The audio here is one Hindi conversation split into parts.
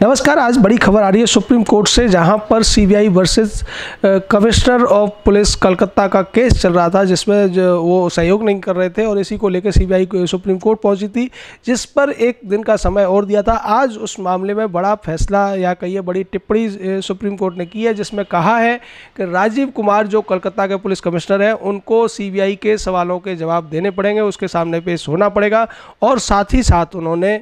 नमस्कार। आज बड़ी खबर आ रही है सुप्रीम कोर्ट से, जहां पर CBI versus commissioner of police Calcutta का केस चल रहा था, जिसमें जो वो सहयोग नहीं कर रहे थे और इसी को लेकर सीबीआई सुप्रीम कोर्ट पहुंची थी, जिस पर एक दिन का समय और दिया था। आज उस मामले में बड़ा फैसला या कहिए बड़ी टिप्पणी सुप्रीम कोर्ट ने की है, जिसमें कहा है कि राजीव कुमार जो कलकत्ता के पुलिस कमिश्नर हैं, उनको सीबीआई के सवालों के जवाब देने पड़ेंगे, उसके सामने पेश होना पड़ेगा। और साथ ही साथ उन्होंने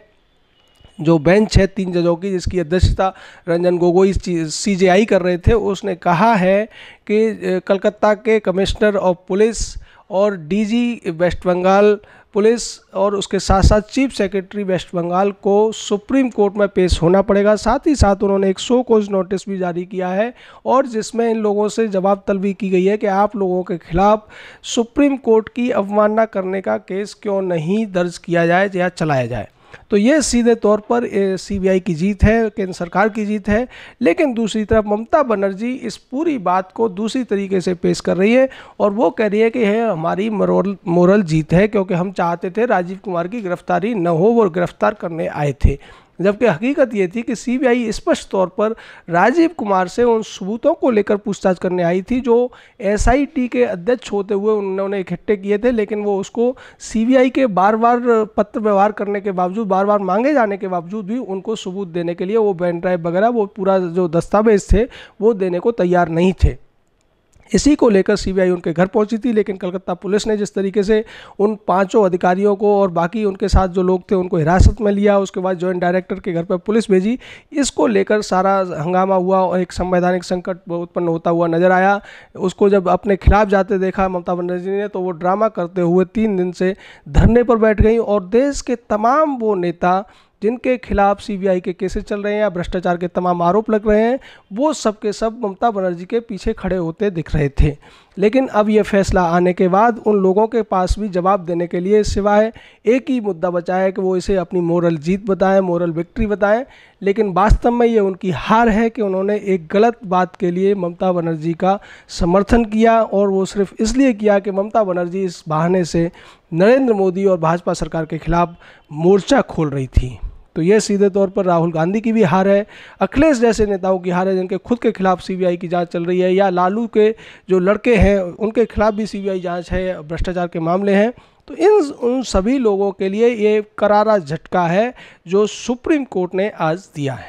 जो बेंच है 3 जजों की, जिसकी अध्यक्षता रंजन गोगोई सीजेआई कर रहे थे, उसने कहा है कि कलकत्ता के कमिश्नर ऑफ पुलिस और डीजी वेस्ट बंगाल पुलिस और उसके साथ साथ चीफ सेक्रेटरी वेस्ट बंगाल को सुप्रीम कोर्ट में पेश होना पड़ेगा। साथ ही साथ उन्होंने एक शो कॉज नोटिस भी जारी किया है, और जिसमें इन लोगों से जवाब तलबी की गई है कि आप लोगों के खिलाफ सुप्रीम कोर्ट की अवमानना करने का केस क्यों नहीं दर्ज किया जाए या चलाया जाए। तो ये सीधे तौर पर सीबीआई की जीत है, केंद्र सरकार की जीत है। लेकिन दूसरी तरफ ममता बनर्जी इस पूरी बात को दूसरी तरीके से पेश कर रही है, और वो कह रही है कि यह हमारी मोरल जीत है, क्योंकि हम चाहते थे राजीव कुमार की गिरफ्तारी न हो, वो गिरफ्तार करने आए थे। जबकि हकीकत ये थी कि सीबीआई स्पष्ट तौर पर राजीव कुमार से उन सबूतों को लेकर पूछताछ करने आई थी जो एसआईटी के अध्यक्ष होते हुए उन्होंने इकट्ठे किए थे, लेकिन वो उसको सीबीआई के बार बार पत्र व्यवहार करने के बावजूद, बार बार मांगे जाने के बावजूद भी उनको सबूत देने के लिए, वो पेन ड्राइव वगैरह, वो पूरा जो दस्तावेज थे वो देने को तैयार नहीं थे। इसी को लेकर सीबीआई उनके घर पहुंची थी। लेकिन कलकत्ता पुलिस ने जिस तरीके से उन 5 अधिकारियों को और बाकी उनके साथ जो लोग थे उनको हिरासत में लिया, उसके बाद जॉइंट डायरेक्टर के घर पर पुलिस भेजी, इसको लेकर सारा हंगामा हुआ और एक संवैधानिक संकट उत्पन्न होता हुआ नजर आया। उसको जब अपने खिलाफ जाते देखा ममता बनर्जी ने, तो वो ड्रामा करते हुए 3 दिन से धरने पर बैठ गई, और देश के तमाम वो नेता जिनके खिलाफ सीबीआई के केसेस चल रहे हैं या भ्रष्टाचार के तमाम आरोप लग रहे हैं, वो सब के सब ममता बनर्जी के पीछे खड़े होते दिख रहे थे। लेकिन अब ये फैसला आने के बाद उन लोगों के पास भी जवाब देने के लिए सिवाय एक ही मुद्दा बचा है कि वो इसे अपनी मोरल जीत बताएं, मोरल विक्ट्री बताएं। लेकिन वास्तव में ये उनकी हार है कि उन्होंने एक गलत बात के लिए ममता बनर्जी का समर्थन किया, और वो सिर्फ इसलिए किया कि ममता बनर्जी इस बहाने से नरेंद्र मोदी और भाजपा सरकार के खिलाफ मोर्चा खोल रही थी। तो ये सीधे तौर पर राहुल गांधी की भी हार है, अखिलेश जैसे नेताओं की हार है जिनके खुद के खिलाफ सीबीआई की जांच चल रही है, या लालू के जो लड़के हैं उनके खिलाफ भी सीबीआई जांच है, भ्रष्टाचार के मामले हैं। तो उन सभी लोगों के लिए ये करारा झटका है जो सुप्रीम कोर्ट ने आज दिया है।